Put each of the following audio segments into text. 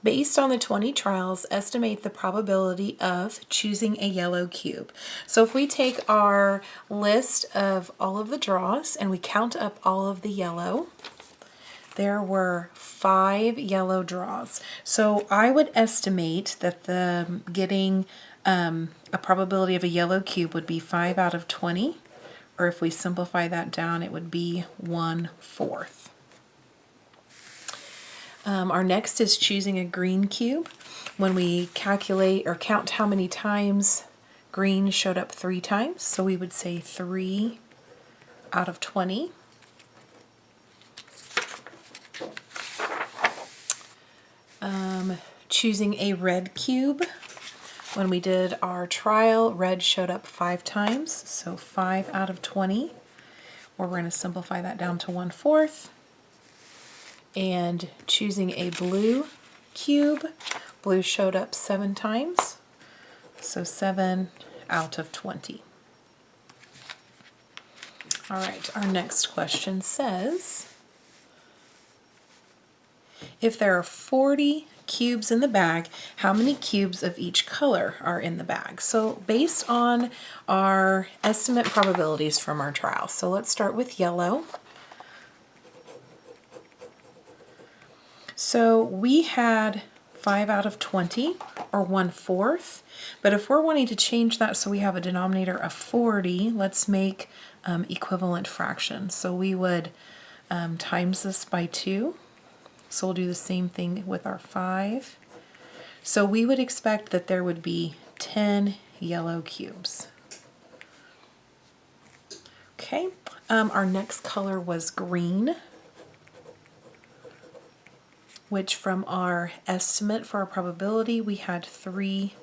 Based on the 20 trials, estimate the probability of choosing a yellow cube. So if we take our list of all of the draws and we count up all of the yellow, there were 5 yellow draws. So I would estimate that the getting a probability of a yellow cube would be 5 out of 20, or if we simplify that down, it would be 1/4. Our next is choosing a green cube. When we calculate or count how many times green showed up 3 times, so we would say 3 out of 20. Choosing a red cube. When we did our trial, red showed up 5 times, so 5 out of 20. Or we're going to simplify that down to 1/4. And choosing a blue cube, blue showed up 7 times, so 7 out of 20. All right, our next question says, if there are 40 cubes in the bag, how many cubes of each color are in the bag? So based on our estimate probabilities from our trial, so let's start with yellow. So we had 5 out of 20, or 1/4, but if we're wanting to change that so we have a denominator of 40, let's make equivalent fractions. So we would times this by 2. So we'll do the same thing with our 5. So we would expect that there would be 10 yellow cubes. Okay, our next color was green, which from our estimate for our probability, we had 3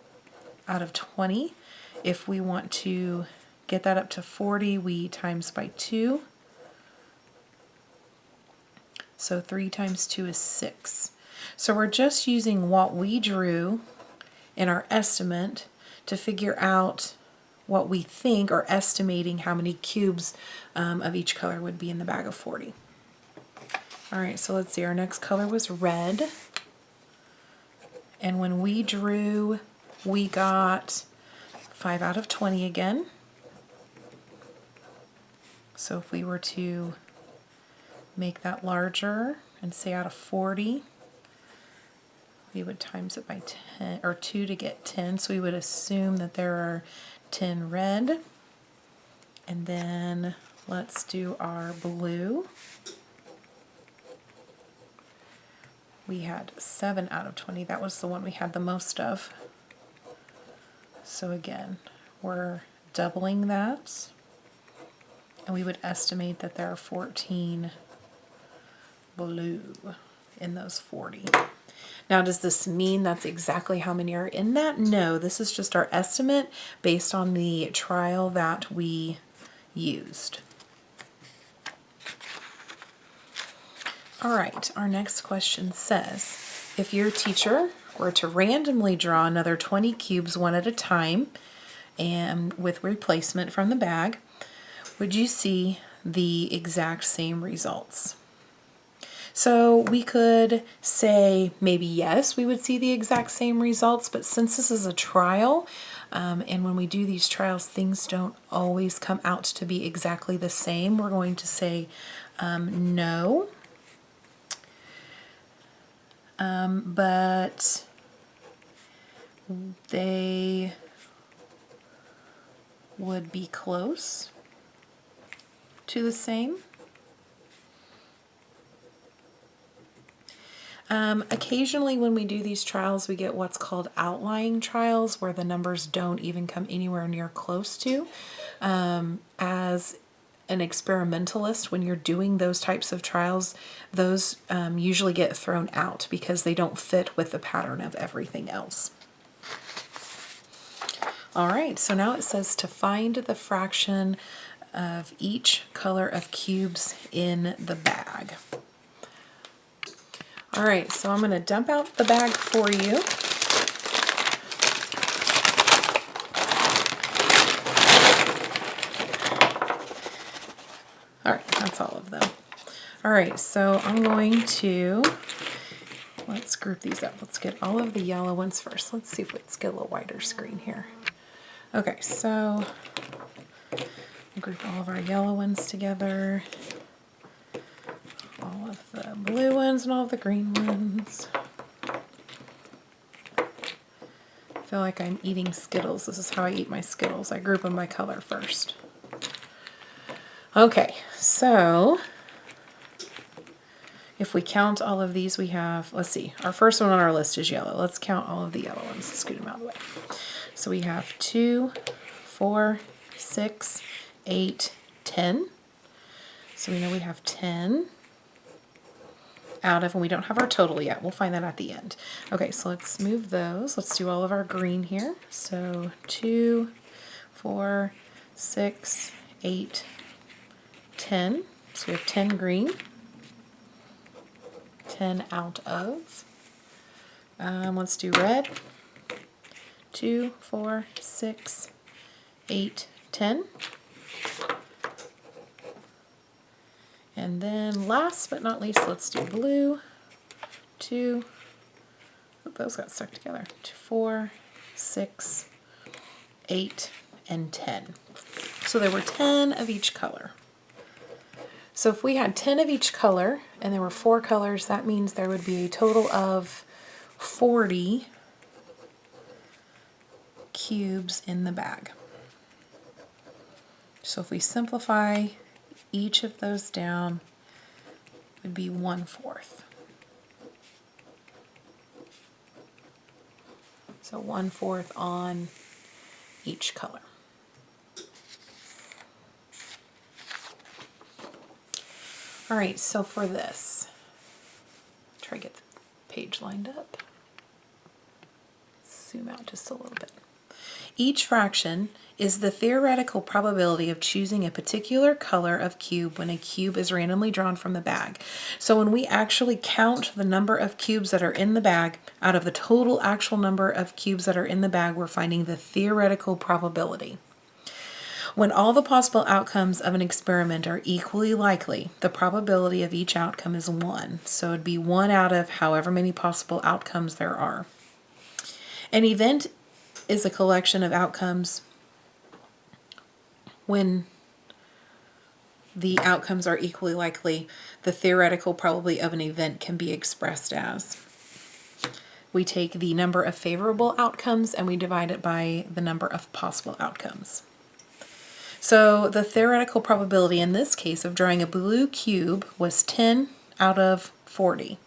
out of 20. If we want to get that up to 40, we times by 2. So 3 times 2 is 6. So we're just using what we drew in our estimate to figure out what we think, or estimating how many cubes of each color would be in the bag of 40. All right, so let's see, our next color was red. And when we drew, we got 5 out of 20 again. So if we were to make that larger and say out of 40, we would times it by 10, or 2 to get 10. So we would assume that there are 10 red. And then let's do our blue. We had 7 out of 20. That was the one we had the most of. So again, we're doubling that. And we would estimate that there are 14 blue in those 40. Now, does this mean that's exactly how many are in that? No, this is just our estimate based on the trial that we used. All right, our next question says, if your teacher were to randomly draw another 20 cubes one at a time and with replacement from the bag, would you see the exact same results? So we could say maybe yes, we would see the exact same results, but since this is a trial, and when we do these trials, things don't always come out to be exactly the same, we're going to say no. But they would be close to the same. Occasionally when we do these trials, we get what's called outlying trials, where the numbers don't even come anywhere near close to. As an experimentalist, when you're doing those types of trials, those usually get thrown out because they don't fit with the pattern of everything else. All right, so now it says to find the fraction of each color of cubes in the bag. All right, so I'm going to dump out the bag for you. All right, that's all of them. All right, so I'm going to, let's group these up. Let's get all of the yellow ones first. Let's see if let's get a little wider screen here. Okay, so group all of our yellow ones together, all of the blue ones and all of the green ones. I feel like I'm eating Skittles. This is how I eat my Skittles. I group them by color first. Okay, so if we count all of these, we have, let's see, our first one on our list is yellow. Let's count all of the yellow ones. Let's scoot them out of the way. So we have 2, 4, 6, 8, 10. So we know we have 10 out of, and we don't have our total yet. We'll find that at the end. Okay, so let's move those. Let's do all of our green here. So 2, 4, 6, 8, 10. So we have 10 green. 10 out of. Let's do red. 2, 4, 6, 8, 10. And then last but not least, let's do blue. 2, oh, those got stuck together. 4, 6, 8, and 10. So there were 10 of each color. So if we had 10 of each color and there were 4 colors, that means there would be a total of 40 cubes in the bag. So if we simplify each of those down, it would be 1/4. So 1/4 on each color. All right, so for this, try to get the page lined up. Zoom out just a little bit. Each fraction is the theoretical probability of choosing a particular color of cube when a cube is randomly drawn from the bag. So when we actually count the number of cubes that are in the bag, out of the total actual number of cubes that are in the bag, we're finding the theoretical probability. When all the possible outcomes of an experiment are equally likely, the probability of each outcome is 1. So it'd be 1 out of however many possible outcomes there are. An event is a collection of outcomes when the outcomes are equally likely. The theoretical probability of an event can be expressed as, we take the number of favorable outcomes and we divide it by the number of possible outcomes. So the theoretical probability in this case of drawing a blue cube was 10 out of 40.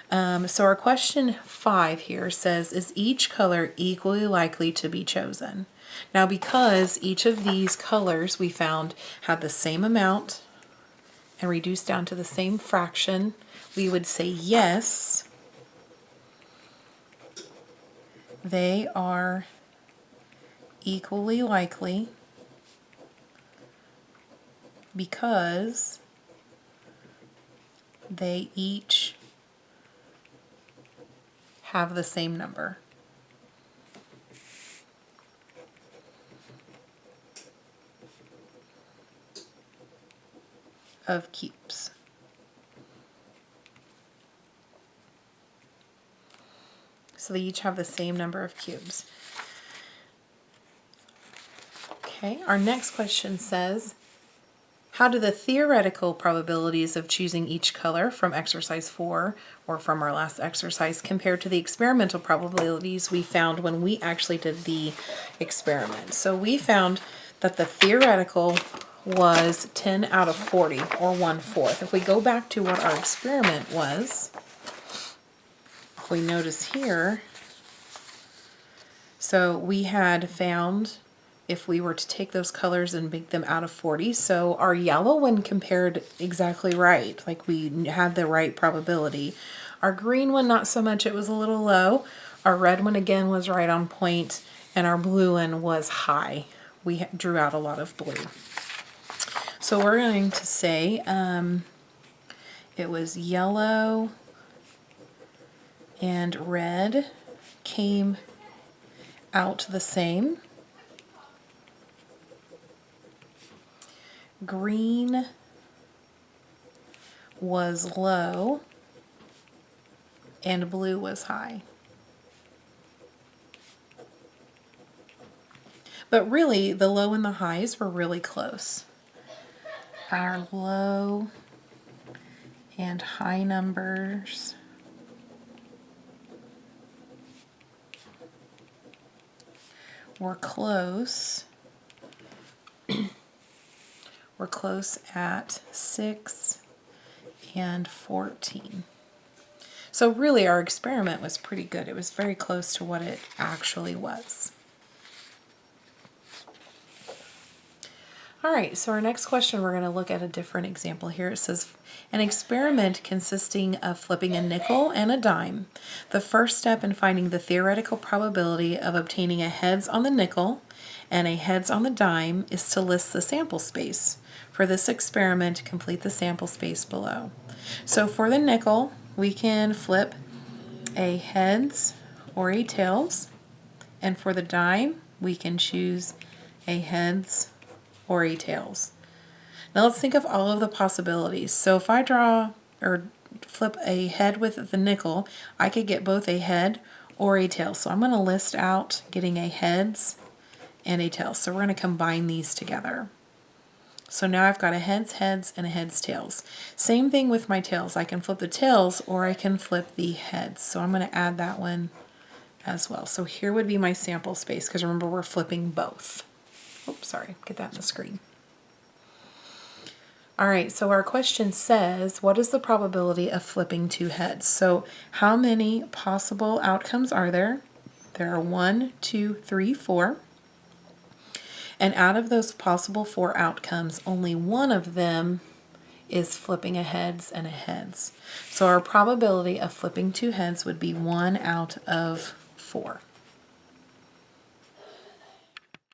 So our question 5 here says, is each color equally likely to be chosen? Now because each of these colors we found had the same amount and reduced down to the same fraction, we would say yes, they are equally likely because they each have the same number. Of cubes. So they each have the same number of cubes. Okay, our next question says, how do the theoretical probabilities of choosing each color from exercise 4 or from our last exercise compare to the experimental probabilities we found when we actually did the experiment? So we found that the theoretical was 10 out of 40 or 1/4. If we go back to what our experiment was, if we notice here, so we had found if we were to take those colors and make them out of 40, so our yellow one compared exactly right, like we had the right probability. Our green one, not so much, it was a little low. Our red one again was right on point, and our blue one was high. We drew out a lot of blue. So we're going to say it was yellow and red came out the same. Green was low and blue was high. But really, the low and the highs were really close. Our low and high numbers were close. We're close at 6 and 14. So really our experiment was pretty good. It was very close to what it actually was. All right, so our next question, we're going to look at a different example here. It says, an experiment consisting of flipping a nickel and a dime. The first step in finding the theoretical probability of obtaining a heads on the nickel and a heads on the dime is to list the sample space. For this experiment, complete the sample space below. So for the nickel, we can flip a heads or a tails. And for the dime, we can choose a heads or a tails. Now let's think of all of the possibilities. So if I draw or flip a head with the nickel, I could get both a head or a tail. So I'm going to list out getting a heads and a tails. So we're going to combine these together. So now I've got a heads, and a heads, tails. Same thing with my tails. I can flip the tails or I can flip the heads. So I'm going to add that one as well. So here would be my sample space, because remember we're flipping both. Oops, sorry, get that in the screen. All right, so our question says, what is the probability of flipping two heads? So how many possible outcomes are there? There are 1, 2, 3, 4. And out of those possible 4 outcomes, only one of them is flipping a heads and a heads. So our probability of flipping two heads would be 1 out of 4.